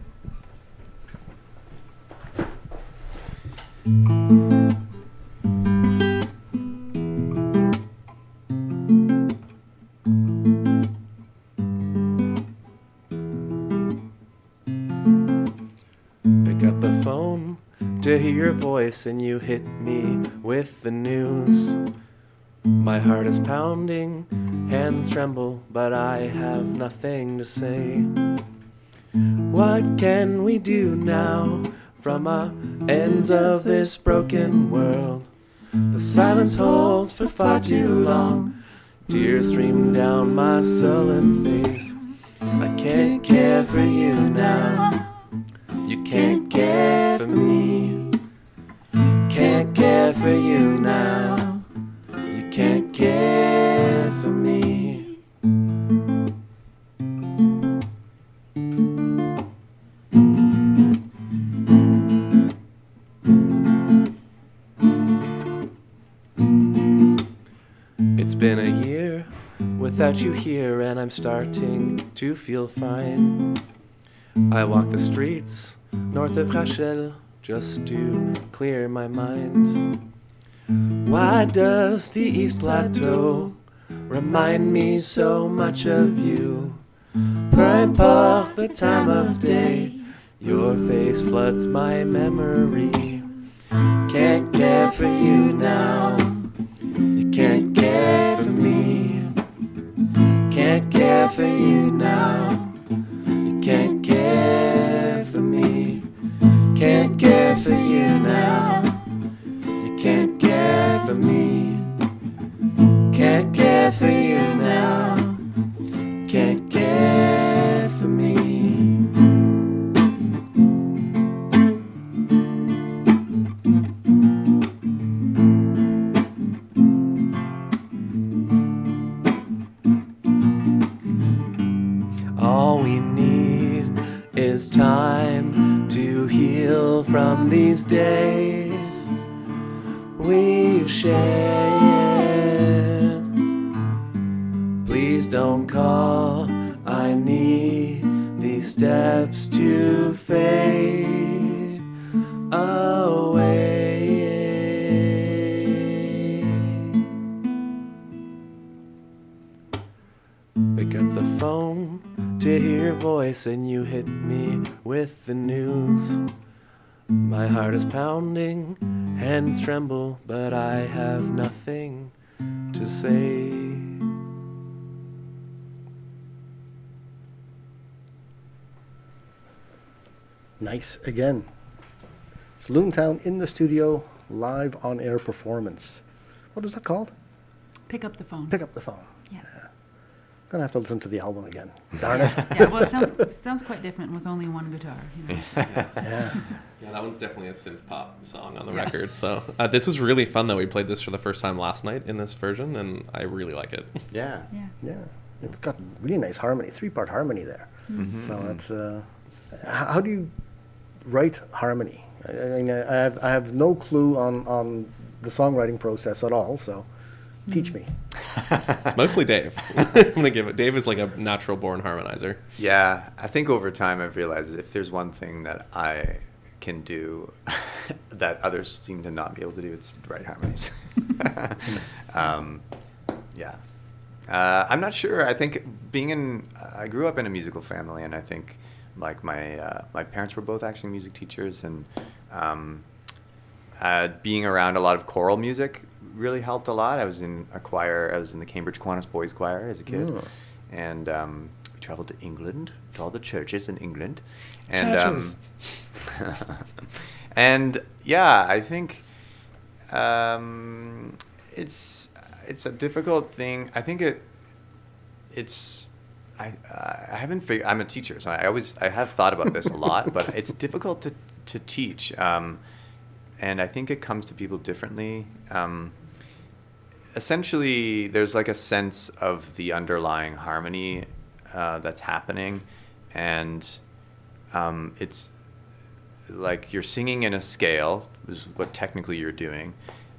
Pick up the phone to hear your voice and you hit me with the news. My heart is pounding, hands tremble, but I have nothing to say. What can we do now from our ends of this broken world? The silence holds for far too long. Tears stream down my sullen face. I can't care for you now. You can't care for me. Can't care for you now. You can't care for me. It's been a year without you here, and I'm starting to feel fine. I walk the streets north of Rachel just to clear my mind. Why does the East Plateau remind me so much of you? Per importe the time of day, your face floods my memory. Can't care for you now. You can't care for me. Can't care for you now. You can't care for me. Can't care for you now. You can't care for me. Can't care for you now. Can't care for me. All we need is time to heal from these days we've shared. Please don't call, I need these steps to fade away. Pick up the phone to hear your voice and you hit me with the news. My heart is pounding, hands tremble, but I have nothing to say. Nice again. It's Loon Town in the studio, live on-air performance. What is that called? Pick up the phone. Pick up the phone. Yeah. Gonna have to listen to the album again. Darn it. Yeah, well, it sounds quite different with only one guitar. You know, so. Yeah. Yeah, that one's definitely a synth pop song on the Yeah. record. So this is really fun that we played this for the first time last night in this version, and I really like it. Yeah. Yeah. Yeah. It's got really nice harmony, 3-part harmony there. So it's, how do you write harmony? I mean, I have no clue on the songwriting process at all, so teach me. It's mostly Dave. I'm gonna give it. Dave is like a natural born harmonizer. Yeah, I think over time I've realized if there's one thing that I can do that others seem to not be able to do, it's write harmonies. Yeah. I'm not sure. I think I grew up in a musical family, and I think like my parents were both actually music teachers, and being around a lot of choral music really helped a lot. I was in a choir. I was in the Cambridge Kiwanis Boys Choir as a kid, and we traveled to England, to all the churches in England, and Churches. and yeah, I think it's a difficult thing. I think it's. I haven't figured. I'm a teacher, so I have thought about this a lot, but it's difficult to teach, and I think it comes to people differently. Essentially, there's like a sense of the underlying harmony that's happening, and it's like you're singing in a scale, is what technically you're doing,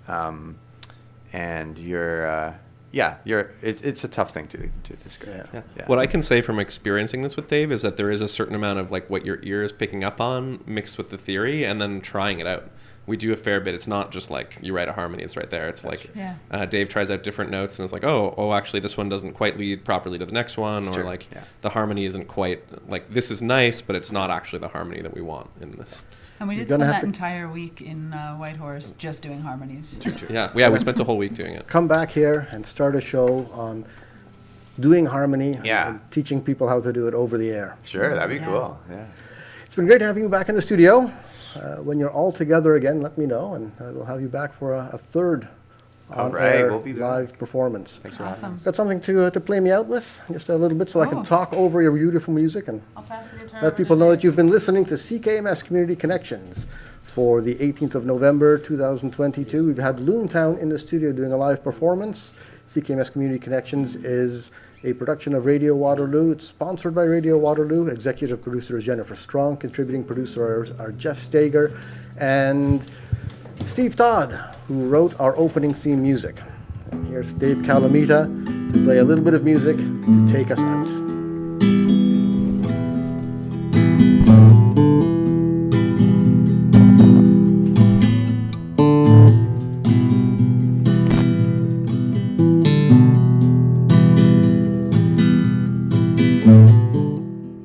and it's a tough thing to describe. Yeah. Yeah. What I can say from experiencing this with Dave is that there is a certain amount of like what your ear is picking up on mixed with the theory, and then trying it out. We do a fair bit. It's not just like you write a harmony, it's right there. It's like Dave tries out different notes and it's like, oh, actually this one doesn't quite lead properly to the next one, That's or true. like Yeah. the harmony isn't quite like this is nice, but it's not actually the harmony that we want in this. And we You're did gonna spend have that to- entire week in Whitehorse just doing harmonies. Yeah, we spent a whole week doing it. Come back here and start a show on doing harmony Yeah. and teaching people how to do it over the air. Sure, that'd be Yeah. cool. Yeah. It's been great having you back in the studio. When you're all together again, let me know, and we'll have you back for a third All right, on-air we'll be back. live performance. Thanks for having Awesome. us. Got something to play me out with, just a little bit, so I can Oh. talk over your beautiful music and I'll pass the guitar. let people know that you've been listening to CKMS Community Connections for the 18th of November, 2022. We've had Loon Town in the studio doing a live performance. CKMS Community Connections is a production of Radio Waterloo. It's sponsored by Radio Waterloo. Executive producer is Jennifer Strong. Contributing producers are Jeff Stager and Steve Todd, who wrote our opening theme music. And here's Dave Lacalamita to play a little bit of music to take us out.